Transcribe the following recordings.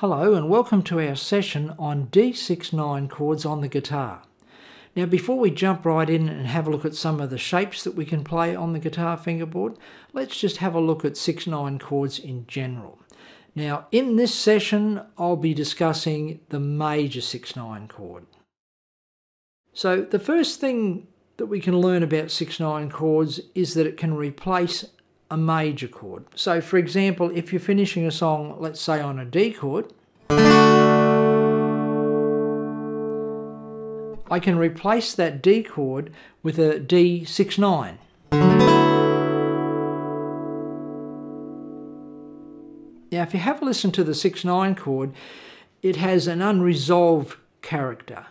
Hello and welcome to our session on D6/9 chords on the guitar. Now before we jump right in and have a look at some of the shapes that we can play on the guitar fingerboard, let's just have a look at 6/9 chords in general. Now in this session I'll be discussing the major 6/9 chord. So the first thing that we can learn about 6/9 chords is that it can replace a major chord. So for example, if you're finishing a song, let's say on a D chord, I can replace that D chord with a D6/9. Now if you have a listen to the 6/9 chord, it has an unresolved character.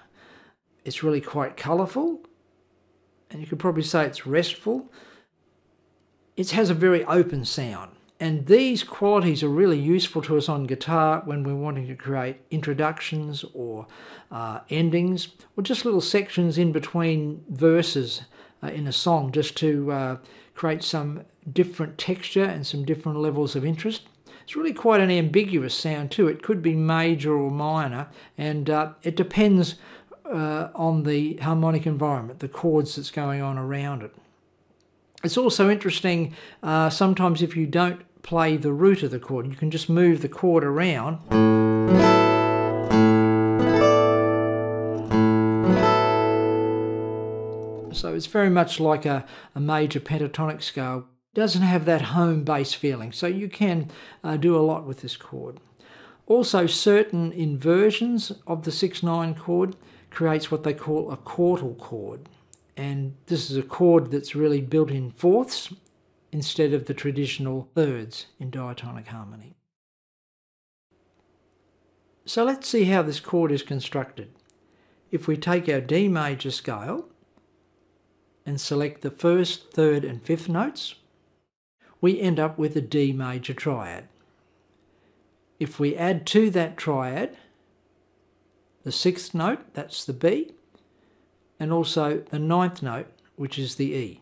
It's really quite colourful, and you could probably say it's restful. It has a very open sound, and these qualities are really useful to us on guitar when we're wanting to create introductions or endings, or just little sections in between verses in a song, just to create some different texture and some different levels of interest. It's really quite an ambiguous sound too. It could be major or minor, and it depends on the harmonic environment, the chords that's going on around it. It's also interesting, sometimes if you don't play the root of the chord, you can just move the chord around. So it's very much like a major pentatonic scale. It doesn't have that home bass feeling, so you can do a lot with this chord. Also, certain inversions of the 6/9 chord creates what they call a quartal chord. And this is a chord that's really built in fourths instead of the traditional thirds in diatonic harmony. So let's see how this chord is constructed. If we take our D major scale and select the first, third and fifth notes, we end up with a D major triad. If we add to that triad the sixth note, that's the B, and also the ninth note, which is the E.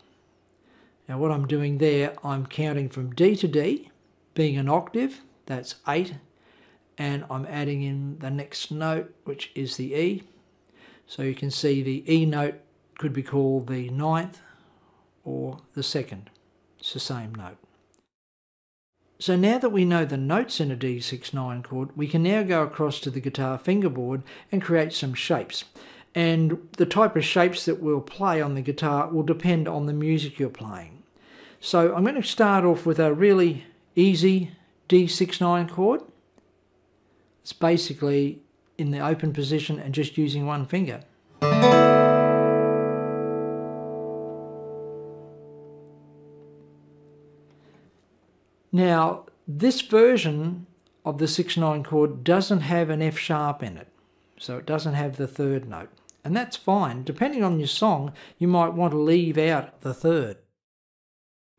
Now what I'm doing there, I'm counting from D to D, being an octave, that's 8, and I'm adding in the next note, which is the E. So you can see the E note could be called the ninth or the second. It's the same note. So now that we know the notes in a D6/9 chord, we can now go across to the guitar fingerboard and create some shapes. And the type of shapes that we'll play on the guitar will depend on the music you're playing. So I'm going to start off with a really easy D6/9 chord. It's basically in the open position and just using one finger. Now, this version of the 6/9 chord doesn't have an F sharp in it, so it doesn't have the third note. And that's fine. Depending on your song, you might want to leave out the third.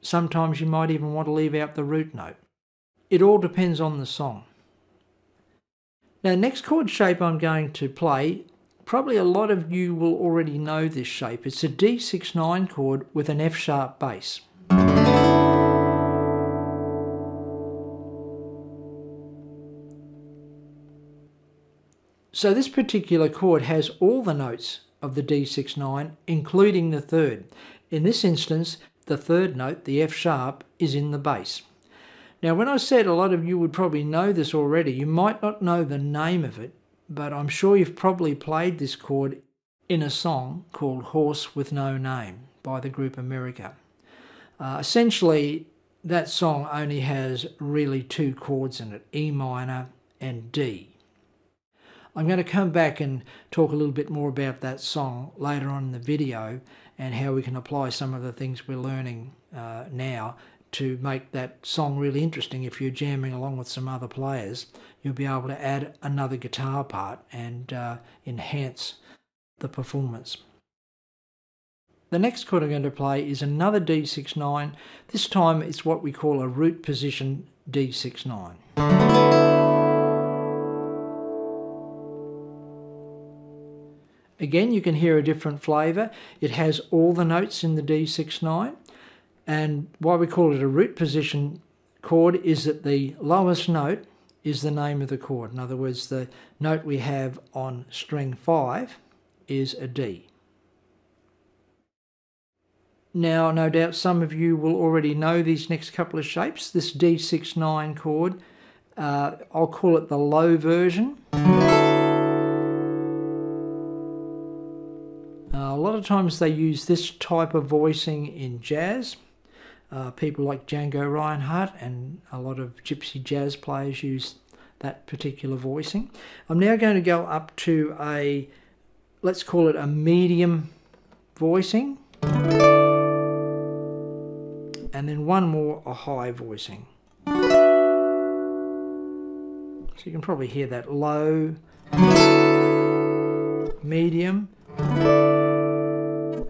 Sometimes you might even want to leave out the root note. It all depends on the song. Now, next chord shape I'm going to play, probably a lot of you will already know this shape. It's a D6/9 chord with an F sharp bass. So this particular chord has all the notes of the D6/9, including the third. In this instance, the third note, the F sharp, is in the bass. Now when I said a lot of you would probably know this already, you might not know the name of it, but I'm sure you've probably played this chord in a song called Horse with No Name by the group America. Essentially, that song only has really two chords in it, E minor and D. I'm going to come back and talk a little bit more about that song later on in the video and how we can apply some of the things we're learning now to make that song really interesting. If you're jamming along with some other players, you'll be able to add another guitar part and enhance the performance. The next chord I'm going to play is another D6/9. This time it's what we call a root position D6/9. Again, you can hear a different flavour. It has all the notes in the D6/9, and why we call it a root position chord is that the lowest note is the name of the chord. In other words, the note we have on string 5 is a D. Now, no doubt some of you will already know these next couple of shapes. This D6-9 chord, I'll call it the low version. A lot of times they use this type of voicing in jazz. People like Django Reinhardt and a lot of gypsy jazz players use that particular voicing. I'm now going to go up to a, let's call it a medium voicing. And then one more, a high voicing. So you can probably hear that low, medium,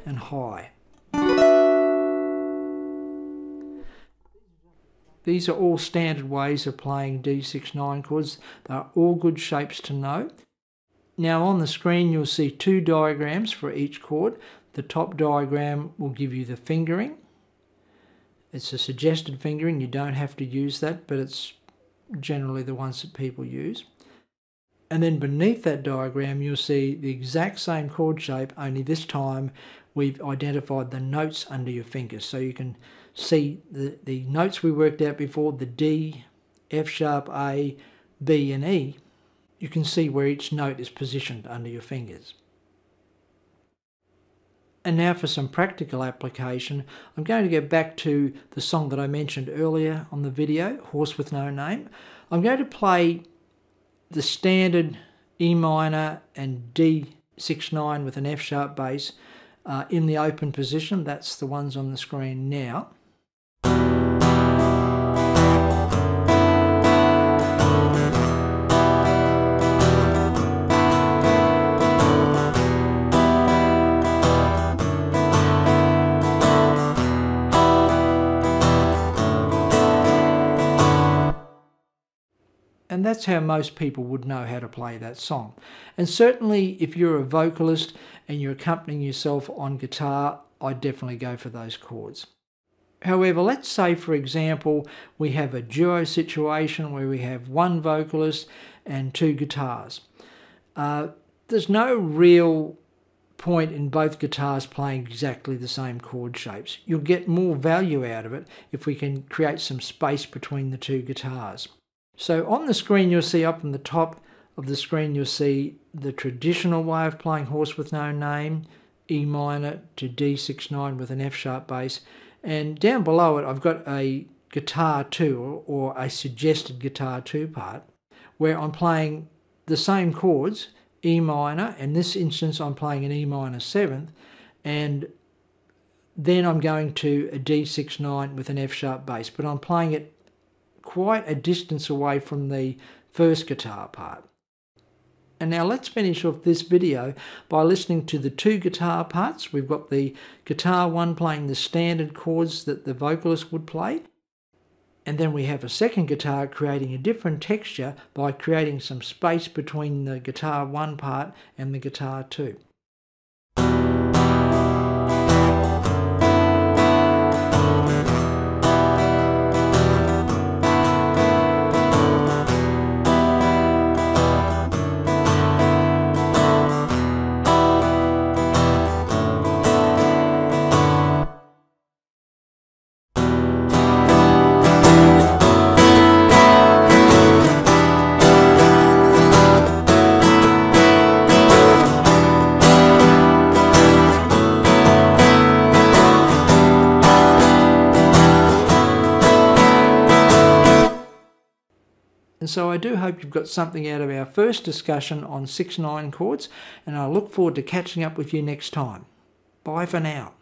and high. These are all standard ways of playing D6-9 chords. They're all good shapes to know. Now on the screen you'll see two diagrams for each chord. The top diagram will give you the fingering. It's a suggested fingering, you don't have to use that, but it's generally the ones that people use. And then beneath that diagram you'll see the exact same chord shape, only this time we've identified the notes under your fingers. So you can see the notes we worked out before, the D, F sharp, A, B and E. You can see where each note is positioned under your fingers. And now for some practical application, I'm going to go back to the song that I mentioned earlier on the video, Horse with No Name. I'm going to play the standard E minor and D6-9 with an F sharp bass in the open position. That's the ones on the screen now. And that's how most people would know how to play that song. And certainly if you're a vocalist and you're accompanying yourself on guitar, I'd definitely go for those chords. However, let's say for example we have a duo situation where we have one vocalist and two guitars. There's no real point in both guitars playing exactly the same chord shapes. You'll get more value out of it if we can create some space between the two guitars. So on the screen you'll see, up in the top of the screen you'll see the traditional way of playing Horse with No Name, E minor to D6-9 with an F sharp bass, and down below it I've got a guitar 2 or a suggested guitar 2 part where I'm playing the same chords, E minor, in this instance I'm playing an E minor 7th, and then I'm going to a D6-9 with an F sharp bass, but I'm playing it quite a distance away from the first guitar part. And now let's finish off this video by listening to the two guitar parts. We've got the guitar 1 playing the standard chords that the vocalist would play, and then we have a second guitar creating a different texture by creating some space between the guitar 1 part and the guitar 2. And so I do hope you've got something out of our first discussion on 6/9 chords, and I look forward to catching up with you next time. Bye for now.